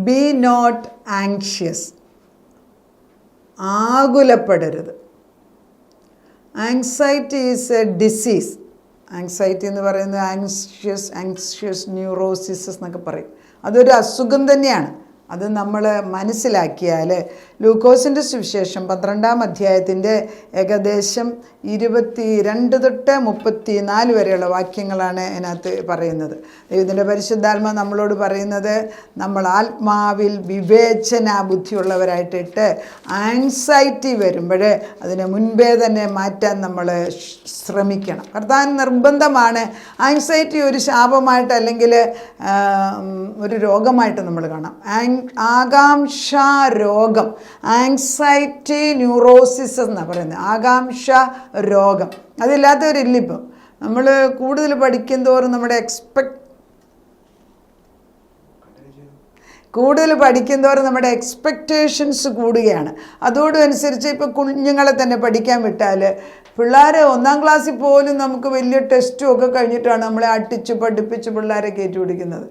B not anxious. ആകുലപ്പെടരുത്. Anxiety is a disease. Anxiety എന്ന് പറയുന്നത് ആങ്ഷ്യസ് ന്യൂറോസിസ് എന്നൊക്കെ പറയും. അതൊരു അസുഖം തന്നെയാണ്. അത് നമ്മൾ മനസ്സിലാക്കിയാൽ ലൂക്കോസിൻ്റെ സുവിശേഷം 12-ാം അധ്യായത്തിൻ്റെ ഏകദേശം 22 തൊട്ട് 34 വരെയുള്ള വാക്യങ്ങളാണ് അതിനകത്ത് പറയുന്നത്. ദൈവത്തിൻ്റെ പരിശുദ്ധാത്മ നമ്മളോട് പറയുന്നത് നമ്മൾ ആത്മാവിൽ വിവേചന ബുദ്ധിയുള്ളവരായിട്ടിട്ട് ആൻസൈറ്റി വരുമ്പോൾ അതിന് മുൻപേ തന്നെ മാറ്റാൻ നമ്മൾ ശ്രമിക്കണം. കർത്താവിന് നിർബന്ധമാണ്. ആൻസൈറ്റി ഒരു ശാപമായിട്ട് അല്ലെങ്കിൽ ഒരു രോഗമായിട്ട് നമ്മൾ കാണാം. ആകാംക്ഷ രോഗം, ആങ്സൈറ്റി ന്യൂറോസിസ് എന്നാണ് പറയുന്നത്. ആകാംക്ഷ രോഗം അതില്ലാത്തവരില്ലിപ്പം. നമ്മൾ കൂടുതൽ പഠിക്കും തോറും നമ്മുടെ എക്സ്പെക്റ്റേഷൻസ് കൂടുകയാണ്. അതോടനുസരിച്ച് ഇപ്പോൾ കുഞ്ഞുങ്ങളെ തന്നെ പഠിക്കാൻ വിട്ടാൽ പിള്ളേർ 1-ാം ക്ലാസ്സിൽ പോലും നമുക്ക് വലിയ ടെസ്റ്റും ഒക്കെ കഴിഞ്ഞിട്ടാണ് നമ്മളെ അട്ടിച്ച് പഠിപ്പിച്ച് പിള്ളേരെ കയറ്റി പിടിക്കുന്നത്.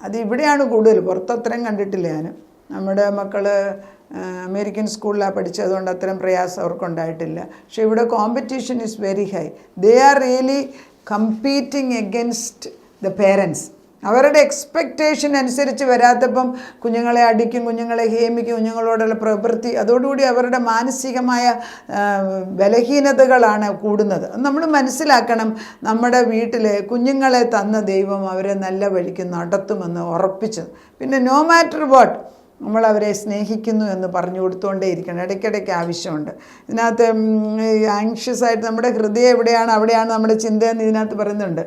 അത് ഇവിടെയാണ് കൂടുതൽ. പുറത്തത്രയും കണ്ടിട്ടില്ല ഞാൻ. നമ്മുടെ മക്കൾ അമേരിക്കൻ സ്കൂളിലാണ് പഠിച്ചതുകൊണ്ട് അത്രയും പ്രയാസം അവർക്കുണ്ടായിട്ടില്ല. പക്ഷേ ഇവിടെ competition is very high. They are really competing against the parents. അവരുടെ എക്സ്പെക്റ്റേഷൻ അനുസരിച്ച് വരാത്തപ്പം കുഞ്ഞുങ്ങളെ അടിക്കും, കുഞ്ഞുങ്ങളെ ഹേമിക്കും, കുഞ്ഞുങ്ങളോടുള്ള പ്രവൃത്തി, അതോടുകൂടി അവരുടെ മാനസികമായ ബലഹീനതകളാണ് കൂടുന്നത്. നമ്മൾ മനസ്സിലാക്കണം. നമ്മുടെ വീട്ടിൽ കുഞ്ഞുങ്ങളെ തന്ന ദൈവം അവരെ നല്ല വഴിക്ക് നടത്തുമെന്ന് ഉറപ്പിച്ചത്. പിന്നെ നോ മാറ്റർ വാട്ട് നമ്മളവരെ സ്നേഹിക്കുന്നു എന്ന് പറഞ്ഞു കൊടുത്തുകൊണ്ടേ ഇരിക്കണം. ഇടയ്ക്കിടയ്ക്ക് ആവശ്യമുണ്ട്. ഇതിനകത്ത് ആങ്ഷ്യസ് ആയിട്ട് നമ്മുടെ ഹൃദയം എവിടെയാണ് അവിടെയാണ് നമ്മുടെ ചിന്തയെന്ന് ഇതിനകത്ത് പറയുന്നുണ്ട്.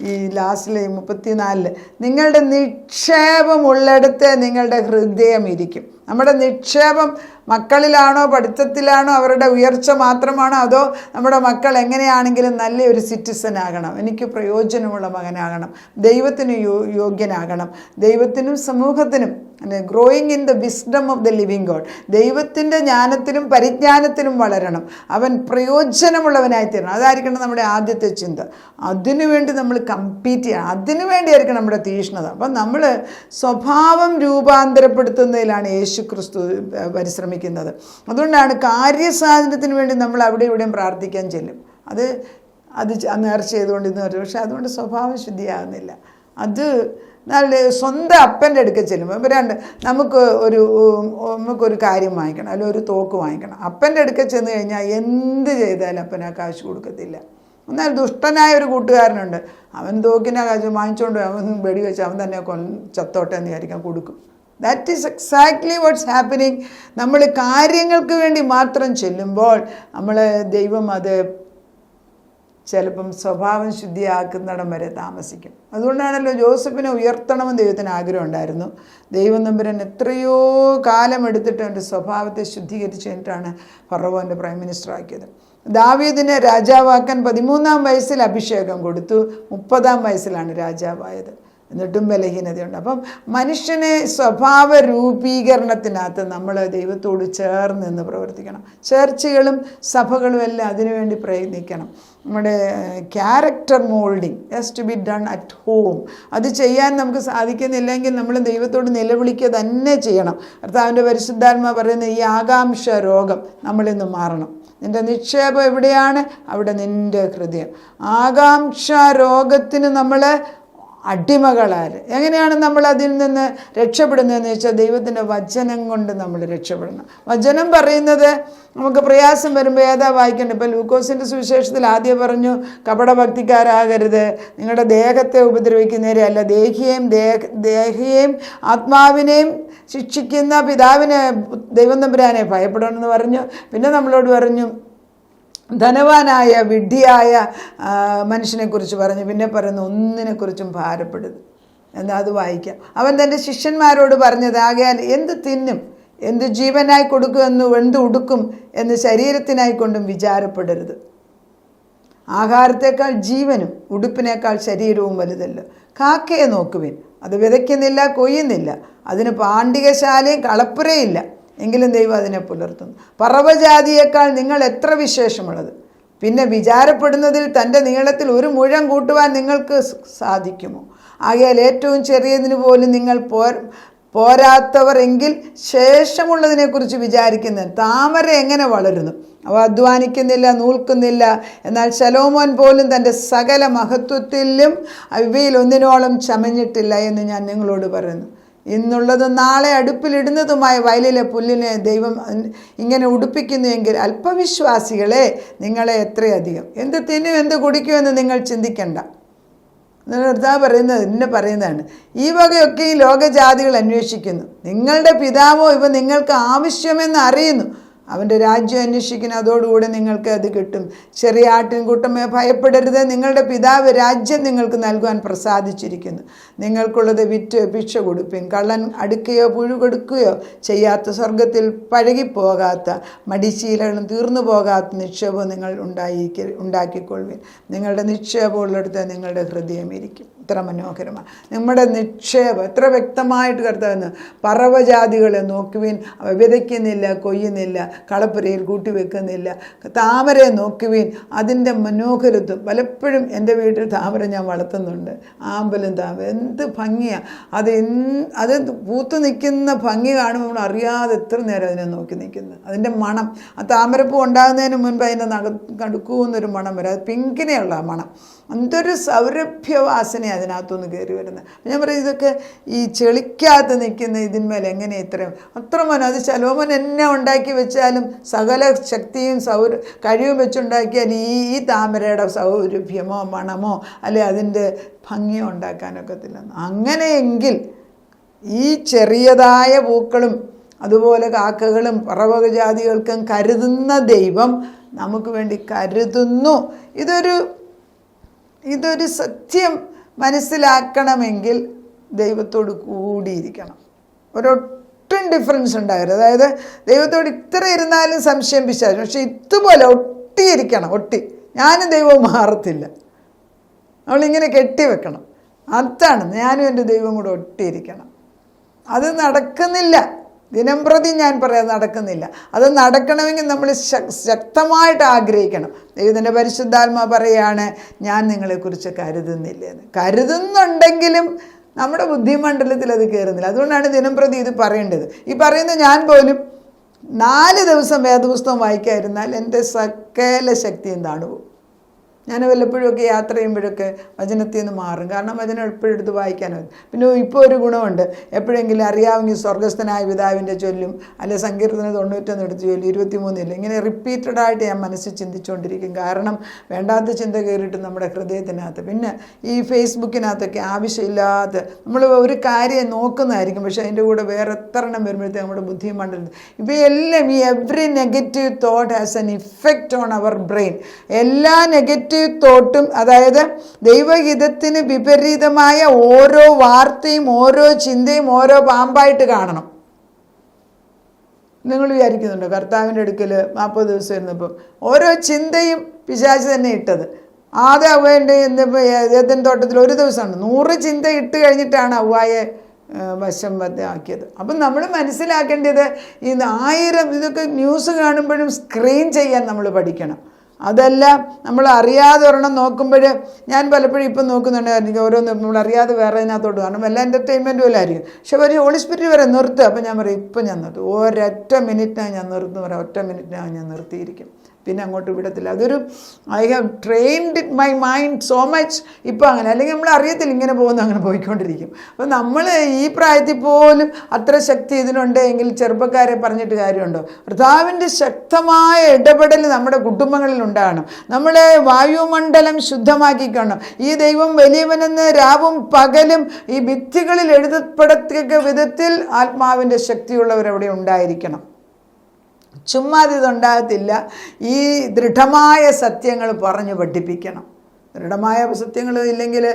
ഈ ലാസ്റ്റിൽ 34 നിങ്ങളുടെ നിക്ഷേപം ഉള്ളിടത്ത് നിങ്ങളുടെ ഹൃദയം ഇരിക്കും. നമ്മുടെ നിക്ഷേപം മക്കളിലാണോ, പഠിത്തത്തിലാണോ, അവരുടെ ഉയർച്ച മാത്രമാണോ, അതോ നമ്മുടെ മക്കൾ എങ്ങനെയാണെങ്കിലും നല്ലൊരു സിറ്റിസൺ ആകണം, എനിക്ക് പ്രയോജനമുള്ള മകനാകണം, ദൈവത്തിന് യോഗ്യനാകണം, ദൈവത്തിനും സമൂഹത്തിനും growing in the wisdom of the living God, ദൈവത്തിൻ്റെ ജ്ഞാനത്തിലും പരിജ്ഞാനത്തിലും വളരണം, അവൻ പ്രയോജനമുള്ളവനായി തീരണം. അതായിരിക്കണം നമ്മുടെ ആദ്യത്തെ ചിന്ത. അതിനുവേണ്ടി നമ്മൾ കമ്പീറ്റ് ചെയ്യണം. അതിനുവേണ്ടിയായിരിക്കണം നമ്മുടെ തീഷ്ണത. അപ്പം നമ്മൾ സ്വഭാവം രൂപാന്തരപ്പെടുത്തുന്നതിലാണ് യേശുക്രിസ്തു പരിശ്രമിക്കുന്നത്. അതുകൊണ്ടാണ് കാര്യസാധനത്തിന് വേണ്ടി നമ്മൾ അവിടെ ഇവിടെയും പ്രാർത്ഥിക്കാൻ ചെല്ലും. അത് നേർച്ച ചെയ്തുകൊണ്ട് ഇന്ന് വരും. പക്ഷെ അതുകൊണ്ട് സ്വഭാവം ശുദ്ധിയാകുന്നില്ല. അത് നല്ല സ്വന്തം അപ്പൻ്റെ അടുക്കൽ ചെല്ലുമ്പോൾ നമുക്കൊരു കാര്യം വാങ്ങിക്കണം, അല്ലെങ്കിൽ ഒരു തോക്ക് വാങ്ങിക്കണം. അപ്പൻ്റെ അടുക്കൽ ചെന്ന് കഴിഞ്ഞാൽ എന്ത് ചെയ്താലും അപ്പന് ആ കാശ് കൊടുക്കത്തില്ല. എന്നാൽ ദുഷ്ടനായ ഒരു കൂട്ടുകാരനുണ്ട്, അവൻ തോക്കിനെ കാശ് വാങ്ങിച്ചുകൊണ്ട് അവൻ വെടിവെച്ച് അവൻ തന്നെ ചത്തോട്ടെ എന്ന് വിചാരിക്കാൻ കൊടുക്കും. That is exactly what's happening. നമ്മൾ കാര്യങ്ങൾക്ക് വേണ്ടി മാത്രം ചെല്ലുമ്പോൾ ദൈവം അത് ചിലപ്പം സ്വഭാവം ശുദ്ധിയാക്കുന്നിടം വരെ താമസിക്കും. അതുകൊണ്ടാണല്ലോ ജോസഫിനെ ഉയർത്തണമെന്ന് ദൈവത്തിന് ആഗ്രഹം ഉണ്ടായിരുന്നു. ദൈവം തമ്പുരാൻ എത്രയോ കാലം എടുത്തിട്ട് അവൻ്റെ സ്വഭാവത്തെ ശുദ്ധീകരിച്ച് കഴിഞ്ഞിട്ടാണ് ഫറവോൻ്റെ പ്രൈം മിനിസ്റ്റർ ആക്കിയത്. ദാവീദിനെ രാജാവാക്കാൻ 13-ാം വയസ്സിൽ അഭിഷേകം കൊടുത്തു, 30-ാം വയസ്സിലാണ് രാജാവായത്. എന്നിട്ടും ബലഹീനതയുണ്ട്. അപ്പം മനുഷ്യനെ സ്വഭാവ രൂപീകരണത്തിനകത്ത് നമ്മൾ ദൈവത്തോട് ചേർന്ന് നിന്ന് പ്രവർത്തിക്കണം. ചർച്ചുകളും സഭകളും എല്ലാം അതിനുവേണ്ടി പ്രയത്നിക്കണം. നമ്മുടെ character moulding has to be done at home. അത് ചെയ്യാൻ നമുക്ക് സാധിക്കുന്നില്ലെങ്കിൽ നമ്മൾ ദൈവത്തോട് നിലവിളിക്കുക തന്നെ ചെയ്യണം. കർത്താവിൻ്റെ പരിശുദ്ധാത്മാ പറയുന്ന ഈ ആകാംക്ഷ രോഗം നമ്മളിന്ന് മാറണം. നിൻ്റെ നിക്ഷേപം എവിടെയാണ് അവിടെ നിൻ്റെ ഹൃദയം. ആകാംക്ഷ രോഗത്തിന് നമ്മൾ അടിമകളാൽ എങ്ങനെയാണ് നമ്മൾ അതിൽ നിന്ന് രക്ഷപ്പെടുന്നതെന്ന് വെച്ചാൽ ദൈവത്തിൻ്റെ വചനം കൊണ്ട് നമ്മൾ രക്ഷപ്പെടണം. വചനം പറയുന്നത് നമുക്ക് പ്രയാസം വരുമ്പോൾ ഏതാ വായിക്കേണ്ടത്? ഇപ്പോൾ ലൂക്കോസിൻ്റെ സുവിശേഷത്തിൽ ആദ്യം പറഞ്ഞു കപടഭക്തിക്കാരാകരുത്, നിങ്ങളുടെ ദേഹത്തെ ഉപദ്രവിക്കുന്നവരെ അല്ല, ദേഹിയെയും ആത്മാവിനെയും ശിക്ഷിക്കുന്ന പിതാവിനെ ദൈവം തമ്പുരാനെ ഭയപ്പെടണമെന്ന് പറഞ്ഞു. പിന്നെ നമ്മളോട് പറഞ്ഞു ധനവാനായ വിഡ്ഢിയായ മനുഷ്യനെക്കുറിച്ച് പറഞ്ഞു. പിന്നെ പറയുന്നു ഒന്നിനെക്കുറിച്ചും ഭാരപ്പെടരുത്. എന്നാൽ അത് വായിക്കാം. അവൻ തൻ്റെ ശിഷ്യന്മാരോട് പറഞ്ഞത് ആകയാൽ എന്ത് തിന്നും, എന്ത് ജീവനായി കൊടുക്കുമെന്ന്, എന്ത് ഉടുക്കും എന്ന് ശരീരത്തിനായിക്കൊണ്ടും വിചാരപ്പെടരുത്. ആഹാരത്തേക്കാൾ ജീവനും ഉടുപ്പിനേക്കാൾ ശരീരവും വലുതല്ലോ. കാക്കയെ നോക്കുവിൻ, അത് വിതയ്ക്കുന്നില്ല, കൊയ്യുന്നില്ല, അതിന് പാണ്ഡികശാലയും കളപ്പുരയില്ല, എങ്കിലും ദൈവം അതിനെ പുലർത്തുന്നു. പറവജാതിയേക്കാൾ നിങ്ങൾ എത്ര വിശേഷമുള്ളത്. പിന്നെ വിചാരപ്പെടുന്നതിൽ തൻ്റെ നീളത്തിൽ ഒരു മുഴം കൂട്ടുവാൻ നിങ്ങൾക്ക് സാധിക്കുമോ? ആകയാൽ ഏറ്റവും ചെറിയതിന് പോലും നിങ്ങൾ പോരാത്തവർ എങ്കിൽ ശേഷമുള്ളതിനെക്കുറിച്ച് വിചാരിക്കുന്നത്. താമര എങ്ങനെ വളരുന്നു? അവ അധ്വാനിക്കുന്നില്ല, നൂൽക്കുന്നില്ല. എന്നാൽ ശലോമോൻ പോലും തൻ്റെ സകല മഹത്വത്തിലും ഇവയിൽ ഒന്നിനോളം ചമഞ്ഞിട്ടില്ല എന്ന് ഞാൻ നിങ്ങളോട് പറയുന്നു. ഇന്നുള്ളതും നാളെ അടുപ്പിലിടുന്നതുമായ വയലിലെ പുല്ലിനെ ദൈവം ഇങ്ങനെ ഉടുപ്പിക്കുന്നുവെങ്കിൽ അല്പവിശ്വാസികളെ, നിങ്ങളെ എത്രയധികം. എന്ത് തിന്നും എന്ത് കുടിക്കുമെന്ന് നിങ്ങൾ ചിന്തിക്കണ്ട. പറയുന്നതാണ്, ഈ വകയൊക്കെ ഈ ലോകജാതികൾ അന്വേഷിക്കുന്നു. നിങ്ങളുടെ പിതാവോ ഇവ നിങ്ങൾക്ക് ആവശ്യമെന്ന് അറിയുന്നു. അവൻ്റെ രാജ്യം അന്വേഷിക്കുന്ന, അതോടുകൂടി നിങ്ങൾക്ക് അത് കിട്ടും. ചെറിയ ആട്ടിൻകൂട്ടമേ, ഭയപ്പെടരുത്. നിങ്ങളുടെ പിതാവ് രാജ്യം നിങ്ങൾക്ക് നൽകുവാൻ പ്രസാദിച്ചിരിക്കുന്നു. നിങ്ങൾക്കുള്ളത് വിറ്റ് ഭിക്ഷ കൊടുപ്പിൻ. കള്ളൻ അടുക്കുകയോ പുഴുകൊടുക്കുകയോ ചെയ്യാത്ത, സ്വർഗത്തിൽ പഴകിപ്പോകാത്ത, മടിശീലകളും തീർന്നു പോകാത്ത നിക്ഷേപവും നിങ്ങൾ ഉണ്ടാക്കിക്കൊള്ളുവിൻ. നിങ്ങളുടെ നിക്ഷേപമുള്ളിടത്ത് നിങ്ങളുടെ ഹൃദയം ഇരിക്കും. എത്ര മനോഹരമാണ് നമ്മുടെ നിക്ഷേപം! എത്ര വ്യക്തമായിട്ട് കർത്താവ്, പറവജാതികളെ നോക്കുവിൻ, അവ വിതയ്ക്കുന്നില്ല, കൊയ്യുന്നില്ല, കളപ്പുരയിൽ കൂട്ടിവെക്കുന്നില്ല. താമരയെ നോക്കുവിൻ, അതിൻ്റെ മനോഹരത്വം. പലപ്പോഴും എൻ്റെ വീട്ടിൽ താമര ഞാൻ വളർത്തുന്നുണ്ട്. ആമ്പലും താമര എന്ത് ഭംഗിയാണ്! അത് പൂത്ത് നിൽക്കുന്ന ഭംഗി കാണുമ്പോൾ നമ്മൾ അറിയാതെ എത്ര നേരം അതിനെ നോക്കി നിൽക്കുന്നത്. അതിൻ്റെ മണം, ആ താമരപ്പൂ ഉണ്ടാകുന്നതിന് മുൻപ് അതിൻ്റെ കടുക്കൂന്നൊരു മണം വരും. അത് പിങ്കിനെയുള്ള ആ മണം, എന്തൊരു സൗരഭ്യവാസന അതിനകത്തുനിന്ന് കയറി വരുന്നത്. ഞാൻ പറയും, ഇതൊക്കെ ഈ ചെളിക്കകത്ത് നിൽക്കുന്ന ഇതിന്മേൽ എങ്ങനെ ഇത്രയും അത്ര മനം. അത് ശലോമോൻ എന്നെ ഉണ്ടാക്കി വെച്ചാലും സകല ശക്തിയും കഴിവും വെച്ചുണ്ടാക്കിയാൽ ഈ താമരയുടെ സൗരഭ്യമോ മണമോ അല്ലെ അതിൻ്റെ ഭംഗിയോ ഉണ്ടാക്കാനൊക്കത്തില്ല. അങ്ങനെയെങ്കിൽ ഈ ചെറിയതായ പൂക്കളും അതുപോലെ കാക്കകളും പറവകജാതികൾക്കും കരുതുന്ന ദൈവം നമുക്ക് വേണ്ടി കരുതുന്നു. ഇതൊരു സത്യം മനസ്സിലാക്കണമെങ്കിൽ ദൈവത്തോട് കൂടിയിരിക്കണം. ഒരൊട്ടും ഡിഫറൻസ് ഉണ്ടാകരുത്. അതായത് ദൈവത്തോട് ഇത്ര ഇരുന്നാലും സംശയം പിശാച്, പക്ഷെ ഇതുപോലെ ഒട്ടിയിരിക്കണം. ഞാനും ദൈവവും മാറത്തില്ല. നമ്മളിങ്ങനെ കെട്ടിവെക്കണം. അതാണ് ഞാനും എൻ്റെ ദൈവം കൂടെ ഒട്ടിയിരിക്കണം. അത് നടക്കുന്നില്ല. ദിനം പ്രതി ഞാൻ പറയാം, നടക്കുന്നില്ല. അത് നടക്കണമെങ്കിൽ നമ്മൾ ശക്തമായിട്ട് ആഗ്രഹിക്കണം. ദൈവത്തിൻ്റെ പരിശുദ്ധാത്മാ പറയുകയാണ്, ഞാൻ നിങ്ങളെക്കുറിച്ച് കരുതുന്നില്ലെന്ന്. കരുതുന്നുണ്ടെങ്കിലും നമ്മുടെ ബുദ്ധിമണ്ഡലത്തിൽ അത് കയറുന്നില്ല. അതുകൊണ്ടാണ് ദിനം പ്രതി ഇത് പറയേണ്ടത്. ഈ പറയുന്ന ഞാൻ പോലും 4 ദിവസം വേദപുസ്തകം വായിക്കാതിരുന്നാൽ എൻ്റെ സകല ശക്തിയും താണുപോകും. ഞാൻ വല്ലപ്പോഴുമൊക്കെ യാത്ര ചെയ്യുമ്പോഴൊക്കെ വചനത്തിൽ നിന്ന് മാറും. കാരണം വചനം എപ്പോഴും എടുത്ത് വായിക്കാനോ. പിന്നെ ഇപ്പോൾ ഒരു ഗുണമുണ്ട്, എപ്പോഴെങ്കിലും അറിയാമെങ്കിൽ സ്വർഗസ്ഥനായ പിതാവിൻ്റെ ചൊല്ലും, അല്ലെ സങ്കീർത്തനം 91 എടുത്ത് ചൊല്ലും, 23 ഇങ്ങനെ റിപ്പീറ്റഡായിട്ട് ഞാൻ മനസ്സിൽ ചിന്തിച്ചുകൊണ്ടിരിക്കും. കാരണം വേണ്ടാത്ത ചിന്ത കയറിയിട്ട് നമ്മുടെ ഹൃദയത്തിനകത്ത്. പിന്നെ ഈ ഫേസ്ബുക്കിനകത്തൊക്കെ ആവശ്യമില്ലാത്ത നമ്മൾ ഒരു കാര്യം നോക്കുന്നതായിരിക്കും, പക്ഷേ അതിൻ്റെ കൂടെ വേറെ എത്രണ്ണം വരുമ്പോഴത്തേക്ക് നമ്മുടെ ബുദ്ധിമണ്ഡലത്തിൽ ഇവയെല്ലാം ഈ every negative thought has an effect on our brain. എല്ലാ നെഗറ്റീവ് തോട്ടും, അതായത് ദൈവഹിതത്തിന് വിപരീതമായ ഓരോ വാർത്തയും ഓരോ ചിന്തയും ഓരോ പാമ്പായിട്ട് കാണണം. നിങ്ങൾ വിചാരിക്കുന്നുണ്ടോ കർത്താവിൻ്റെ അടുക്കൽ 40 ദിവസം ഇരുന്നപ്പം ഓരോ ചിന്തയും പിശാച് തന്നെ ഇട്ടത്? ആദ്യം അവൻ്റെ ഏദൻ തോട്ടത്തിൽ ഒരു ദിവസമാണ് 100 ചിന്ത ഇട്ട് കഴിഞ്ഞിട്ടാണ് അവ്വായെ വശം ആക്കിയത്. അപ്പം നമ്മൾ മനസ്സിലാക്കേണ്ടത് ഈ 1000 ഇതൊക്കെ ന്യൂസ് കാണുമ്പോഴും സ്ക്രീൻ ചെയ്യാൻ നമ്മൾ പഠിക്കണം. അതല്ല നമ്മൾ അറിയാതെ ഒരെണ്ണം നോക്കുമ്പോൾ, ഞാൻ പലപ്പോഴും ഇപ്പം നോക്കുന്നുണ്ട്, എനിക്ക് ഓരോന്ന് നമ്മൾ അറിയാതെ വേറെ അതിനകത്തോട്ട് കാണും. എല്ലാം എൻ്റർടൈൻമെൻറ്റ് പോലെ ആയിരിക്കും. പക്ഷെ ഒരു ഹോളി സ്പിരിറ്റ് വരെ നിർത്തുക. അപ്പം ഞാൻ പറയും, ഇപ്പം ഞാൻ നിർത്തും, ഒരൊറ്റ മിനിറ്റിനാണ് ഞാൻ നിർത്തുന്നു, ഒറ്റ മിനിറ്റിനാണ് ഞാൻ നിർത്തിയിരിക്കും. പിന്നെ അങ്ങോട്ട് വിടത്തില്ല. അതൊരു I have trained my mind so much. ഇപ്പോൾ അങ്ങനെ, അല്ലെങ്കിൽ നമ്മൾ അറിയത്തില്ല, ഇങ്ങനെ പോകുന്നു, അങ്ങനെ പോയിക്കൊണ്ടിരിക്കും. അപ്പം നമ്മൾ ഈ പ്രായത്തിൽ പോലും അത്ര ശക്തി ഇതിനുണ്ട് എങ്കിൽ ചെറുപ്പക്കാരെ പറഞ്ഞിട്ട് കാര്യമുണ്ടോ? കർത്താവിൻ്റെ ശക്തമായ ഇടപെടൽ നമ്മുടെ കുടുംബങ്ങളിൽ ഉണ്ടാകണം. നമ്മളെ വായുമണ്ഡലം ശുദ്ധമാക്കിക്കണം. ഈ ദൈവം വലിയവനെന്ന് രാവും പകലും ഈ ഭിത്തികളിൽ എഴുതപ്പെടത്തക്ക വിധത്തിൽ ആത്മാവിൻ്റെ ശക്തിയുള്ളവരവിടെ ഉണ്ടായിരിക്കണം. ചുമ്മാ ഇതുണ്ടാകത്തില്ല. ഈ ദൃഢമായ സത്യങ്ങൾ പറഞ്ഞു പഠിപ്പിക്കണം. ദൃഢമായ സത്യങ്ങൾ ഇല്ലെങ്കിൽ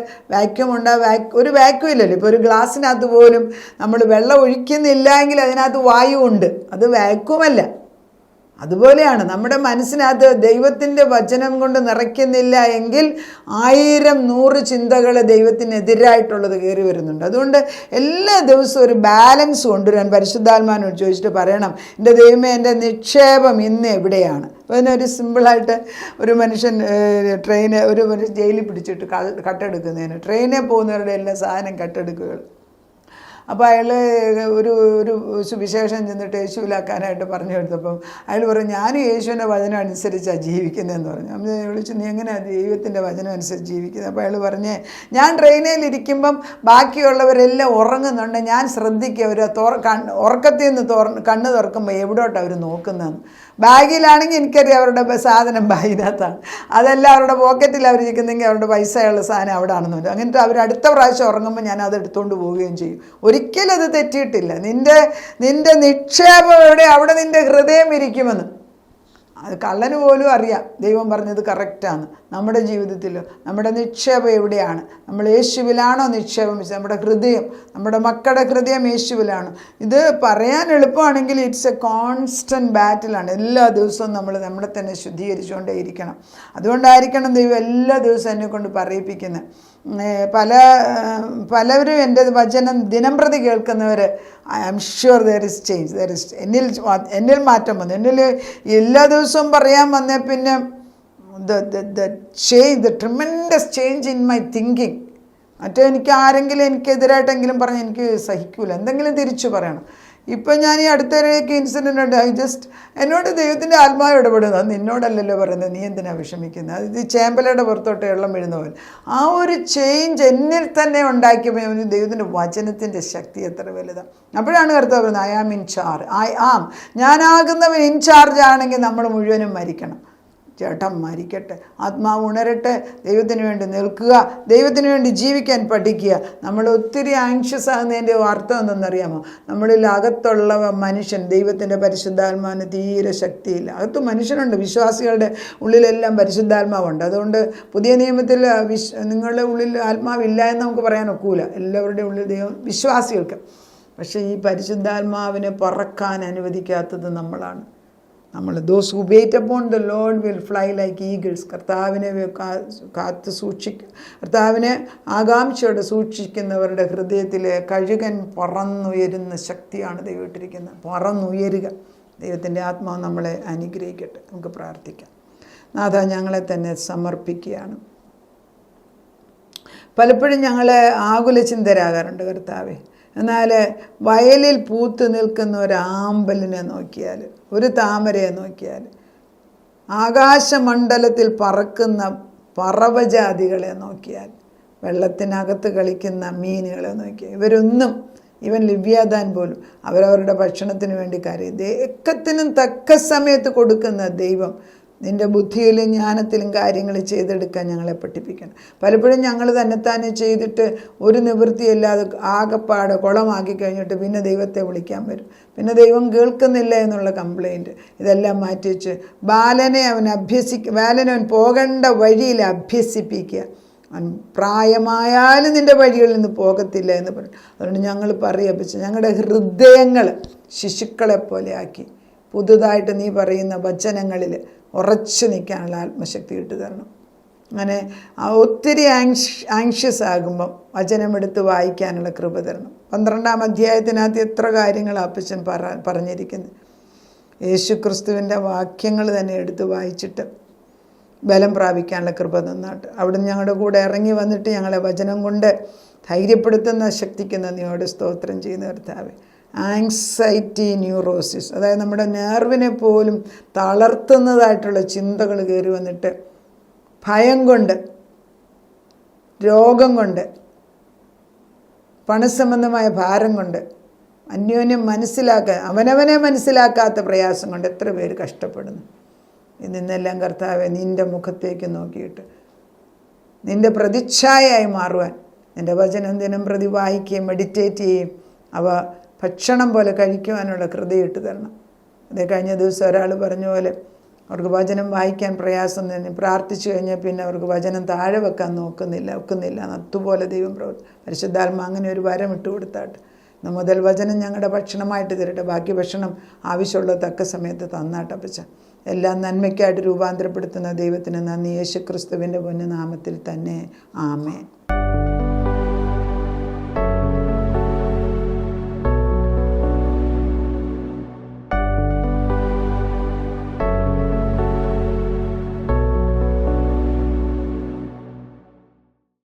ഒരു വാക്യൂം ഇല്ലല്ലോ. ഇപ്പോൾ ഒരു ഗ്ലാസ്സിനകത്ത് പോലും നമ്മൾ വെള്ളം ഒഴിക്കുന്നില്ല എങ്കിൽ അതിനകത്ത് വായു ഉണ്ട്, അത് വാക്യൂമല്ല. അതുപോലെയാണ് നമ്മുടെ മനസ്സിനകത്ത് ദൈവത്തിൻ്റെ വചനം കൊണ്ട് നിറയ്ക്കുന്നില്ല എങ്കിൽ 1000-100 ചിന്തകൾ ദൈവത്തിനെതിരായിട്ടുള്ളത് കയറി വരുന്നുണ്ട്. അതുകൊണ്ട് എല്ലാ ദിവസവും ഒരു ബാലൻസ് കൊണ്ടുവരാൻ പരിശുദ്ധാത്മാവിനോട് ചോദിച്ചിട്ട് പറയണം, എൻ്റെ ദൈവമേ, എൻ്റെ നിക്ഷേപം ഇന്ന് എവിടെയാണ്? അപ്പോൾ അതിനൊരു സിമ്പിളായിട്ട് ഒരു മനുഷ്യൻ ഒരു ജയിലിൽ പിടിച്ചിട്ട് കട്ടെടുക്കുന്നതിന് ട്രെയിനിൽ പോകുന്നവരുടെ എല്ലാ സാധനം കട്ടെടുക്കുകകൾ. അപ്പോൾ അയാൾ ഒരു ഒരു സുവിശേഷം ചെന്നിട്ട് യേശുവിലാക്കാനായിട്ട് പറഞ്ഞു കൊടുത്തപ്പം അയാൾ പറഞ്ഞു, ഞാൻ യേശുവിൻ്റെ വചനം അനുസരിച്ചാണ് ജീവിക്കുന്നതെന്ന് പറഞ്ഞു. നമ്മൾ വിളിച്ചു, നീ എങ്ങനെയാണ് ദൈവത്തിൻ്റെ വചനം അനുസരിച്ച് ജീവിക്കുന്നത്? അപ്പോൾ അയാൾ പറഞ്ഞേ, ഞാൻ ട്രെയിനിലിരിക്കുമ്പം ബാക്കിയുള്ളവരെല്ലാം ഉറങ്ങുന്നുണ്ട്, ഞാൻ ശ്രദ്ധിക്കുക, അവർ ഉറക്കത്തിൽ നിന്ന് കണ്ണ് തുറക്കുമ്പോൾ എവിടോട്ടാണ് അവർ നോക്കുന്നതെന്ന്. ബാഗിലാണെങ്കിൽ എനിക്കറിയാം അവരുടെ സാധനം ബാഗിനകത്താണ്, അതെല്ലാം അവരുടെ പോക്കറ്റിൽ അവരിരിക്കുന്നെങ്കിൽ അവരുടെ പൈസയുള്ള സാധനം അവിടെ ആണെന്ന് പറയും. അങ്ങനത്തെ അവർ അടുത്ത പ്രാവശ്യം ഉറങ്ങുമ്പോൾ ഞാൻ അത് എടുത്തുകൊണ്ട് പോവുകയും ചെയ്യും. ഒരിക്കലും അത് തെറ്റിയിട്ടില്ല. നിൻ്റെ നിക്ഷേപം എവിടെ, അവിടെ നിൻ്റെ ഹൃദയം ഇരിക്കുമെന്ന്. അത് കള്ളന് പോലും അറിയാം ദൈവം പറഞ്ഞത് കറക്റ്റാണ്. നമ്മുടെ ജീവിതത്തിൽ നമ്മുടെ നിക്ഷേപം എവിടെയാണ്? നമ്മൾ യേശുവിലാണോ നിക്ഷേപം വെച്ചത്? നമ്മുടെ ഹൃദയം, നമ്മുടെ മക്കളുടെ ഹൃദയം യേശുവിലാണോ? ഇത് പറയാൻ എളുപ്പമാണെങ്കിൽ ഇറ്റ്സ് എ കോൺസ്റ്റൻറ്റ് ബാറ്റിലാണ്. എല്ലാ ദിവസവും നമ്മൾ നമ്മളെ തന്നെ ശുദ്ധീകരിച്ചുകൊണ്ടേ ഇരിക്കണം. അതുകൊണ്ടായിരിക്കണം ദൈവം എല്ലാ ദിവസവും എന്നെ കൊണ്ട് പറയിപ്പിക്കുന്നത്. പലവരും എൻ്റെ വചനം ദിനം പ്രതി കേൾക്കുന്നവർ, I am sure there is change, എന്നിൽ മാറ്റം വന്നു. എന്നിൽ എല്ലാ ദിവസവും പറയാൻ വന്നേ പിന്നെ the tremendous change in my thinking. മറ്റേ എനിക്ക് ആരെങ്കിലും എനിക്കെതിരായിട്ടെങ്കിലും പറഞ്ഞ് എനിക്ക് സഹിക്കൂല, എന്തെങ്കിലും തിരിച്ചു പറയണം. ഇപ്പം ഞാൻ ഈ അടുത്തൊരു ഇൻസിഡൻ്റ് ഉണ്ട്. എന്നോട് ദൈവത്തിൻ്റെ ആത്മാവ് ഇടപെടുന്നത്, നിന്നോടല്ലല്ലോ പറയുന്നത്, നീ എന്തിനാണ് വിഷമിക്കുന്നത്? അത് ചേമ്പലയുടെ പുറത്തോട്ട് വെള്ളം വീഴുന്ന പോലെ ആ ഒരു ചേഞ്ച് എന്നിൽ തന്നെ ഉണ്ടാക്കിയപ്പോൾ ദൈവത്തിൻ്റെ വചനത്തിൻ്റെ ശക്തി എത്ര വലുതാണ്. അപ്പോഴാണ് കർത്താവ് പറയുന്നത്, ഐ ആം ഇൻ ചാർജ്. ഞാനാകുന്നവൻ ഇൻ ചാർജ് ആണെങ്കിൽ നമ്മൾ മുഴുവനും മരിക്കണം. ചേട്ടൻ മരിക്കട്ടെ, ആത്മാവ് ഉണരട്ടെ, ദൈവത്തിന് വേണ്ടി നിൽക്കുക, ദൈവത്തിന് വേണ്ടി ജീവിക്കാൻ പഠിക്കുക. നമ്മൾ ഒത്തിരി ആങ്ഷ്യസ് ആകുന്നതിൻ്റെ അർത്ഥം എന്തെന്നറിയാമോ? നമ്മളിൽ അകത്തുള്ള മനുഷ്യൻ, ദൈവത്തിൻ്റെ പരിശുദ്ധാത്മാവിന് തീരെ ശക്തിയില്ല. അകത്ത് മനുഷ്യനുണ്ട്, വിശ്വാസികളുടെ ഉള്ളിലെല്ലാം പരിശുദ്ധാത്മാവുണ്ട്. അതുകൊണ്ട് പുതിയ നിയമത്തിൽ നിങ്ങളുടെ ഉള്ളിൽ ആത്മാവില്ല എന്ന് നമുക്ക് പറയാൻ ഒക്കൂല. എല്ലാവരുടെയും ഉള്ളിൽ ദൈവം, വിശ്വാസികൾക്ക്. പക്ഷേ ഈ പരിശുദ്ധാത്മാവിനെ പറക്കാൻ അനുവദിക്കാത്തത് നമ്മളാണ്. those who wait upon the Lord will fly like eagles. കർത്താവിനെ കാത്ത് കർത്താവിനെ ആകാംക്ഷയോടെ സൂക്ഷിക്കുന്നവരുടെ ഹൃദയത്തിലെ കഴുകൻ പറന്നുയരുന്ന ശക്തിയാണ് ദൈവം ഇട്ടിരിക്കുന്നത്. പറന്നുയരുക. ദൈവത്തിൻ്റെ ആത്മാവ് നമ്മളെ അനുഗ്രഹിക്കട്ടെ. നമുക്ക് പ്രാർത്ഥിക്കാം. നാഥ, ഞങ്ങളെ തന്നെ സമർപ്പിക്കുകയാണ്. പലപ്പോഴും ഞങ്ങൾ ആകുലചിന്തരാകാറുണ്ട് കർത്താവേ. എന്നാൽ വയലിൽ പൂത്തു നിൽക്കുന്ന ഒരു ആമ്പലിനെ നോക്കിയാൽ, ഒരു താമരയെ നോക്കിയാൽ, ആകാശമണ്ഡലത്തിൽ പറക്കുന്ന പറവജാതികളെ നോക്കിയാൽ, വെള്ളത്തിനകത്ത് കളിക്കുന്ന മീനുകളെ നോക്കിയാൽ, ഇവരൊന്നും, ഇവൻ ലിവ്യാദാൻ പോലും അവരവരുടെ ഭക്ഷണത്തിന് വേണ്ടി കരയും. ഏക്കത്തിനും തക്ക സമയത്ത് കൊടുക്കുന്ന ദൈവം നിൻ്റെ ബുദ്ധിയിലും ജ്ഞാനത്തിലും കാര്യങ്ങൾ ചെയ്തെടുക്കാൻ ഞങ്ങളെ പഠിപ്പിക്കണം. പലപ്പോഴും ഞങ്ങൾ തന്നെത്താനെ ചെയ്തിട്ട് ഒരു നിവൃത്തിയില്ലാതെ ആകപ്പാടെ കുളമാക്കി കഴിഞ്ഞിട്ട് പിന്നെ ദൈവത്തെ വിളിക്കാൻ വരും. പിന്നെ ദൈവം കേൾക്കുന്നില്ല എന്നുള്ള കംപ്ലൈൻറ്റ്. ഇതെല്ലാം മാറ്റിവെച്ച് ബാലനെ അവൻ പോകേണ്ട വഴിയിൽ അഭ്യസിപ്പിക്കുക. അവൻ പ്രായമായാലും നിൻ്റെ വഴികളിൽ നിന്ന് പോകത്തില്ല എന്ന് പറയും. അതുകൊണ്ട് ഞങ്ങൾ പറയപ്പിച്ച് ഞങ്ങളുടെ ഹൃദയങ്ങൾ ശിശുക്കളെപ്പോലെ ആക്കി പുതുതായിട്ട് നീ പറയുന്ന വചനങ്ങളിൽ ഉറച്ചു നിൽക്കാനുള്ള ആത്മശക്തി ഇട്ട് തരണം. അങ്ങനെ ഒത്തിരി ആങ്ഷ്യസ് ആകുമ്പം വചനമെടുത്ത് വായിക്കാനുള്ള കൃപ തരണം. 12-ാം അധ്യായത്തിനകത്ത് എത്ര കാര്യങ്ങൾ അപ്പച്ചൻ പറഞ്ഞിരിക്കുന്നത്. യേശുക്രിസ്തുവിൻ്റെ വാക്യങ്ങൾ തന്നെ എടുത്ത് വായിച്ചിട്ട് ബലം പ്രാപിക്കാനുള്ള കൃപ തന്നാട്ട്. അവിടുന്ന് ഞങ്ങളുടെ കൂടെ ഇറങ്ങി വന്നിട്ട് ഞങ്ങളെ വചനം കൊണ്ട് ധൈര്യപ്പെടുത്തുന്ന ശക്തിക്ക് നന്ദിയോട് സ്തോത്രം ചെയ്യുന്ന കർത്താവേ. ആങ്സൈറ്റി ന്യൂറോസിസ്, അതായത് നമ്മുടെ നെർവിനെ പോലും തളർത്തുന്നതായിട്ടുള്ള ചിന്തകൾ കയറി വന്നിട്ട് ഭയം കൊണ്ട്, രോഗം കൊണ്ട്, പണസംബന്ധമായ ഭാരം കൊണ്ട്, അന്യോന്യം അവനവനെ മനസ്സിലാക്കാത്ത പ്രയാസം കൊണ്ട് എത്ര പേര് കഷ്ടപ്പെടുന്നു. ഇന്നെല്ലാം കർത്താവെ നിൻ്റെ മുഖത്തേക്ക് നോക്കിയിട്ട് നിൻ്റെ പ്രതിച്ഛായയായി മാറുവാൻ നിൻ്റെ വചനം ദിനം പ്രതി വായിക്കുകയും മെഡിറ്റേറ്റ് ചെയ്യുകയും അവ ഭക്ഷണം പോലെ കഴിക്കുവാനുള്ള കൃപയിട്ട് തരണം. അതേ കഴിഞ്ഞ ദിവസം ഒരാൾ പറഞ്ഞ പോലെ അവർക്ക് വചനം വായിക്കാൻ പ്രയാസം തന്നെ, പ്രാർത്ഥിച്ചു കഴിഞ്ഞാൽ പിന്നെ അവർക്ക് വചനം താഴെ വെക്കാൻ ഒക്കുന്നില്ല. അതുപോലെ ദൈവം പരിശുദ്ധാത്മ അങ്ങനെ ഒരു വരം ഇട്ട് കൊടുത്താട്ട് ഇന്ന് മുതൽ വചനം ഞങ്ങളുടെ ഭക്ഷണമായിട്ട് തരട്ടെ. ബാക്കി ഭക്ഷണം ആവശ്യമുള്ള തക്ക സമയത്ത് തന്നാട്ടപ്പച്ച. എല്ലാം നന്മയ്ക്കായിട്ട് രൂപാന്തരപ്പെടുത്തുന്ന ദൈവത്തിന് നന്ദി. യേശുക്രിസ്തുവിൻ്റെ പൊന്നുനാമത്തിൽ തന്നെ. ആമേൻ.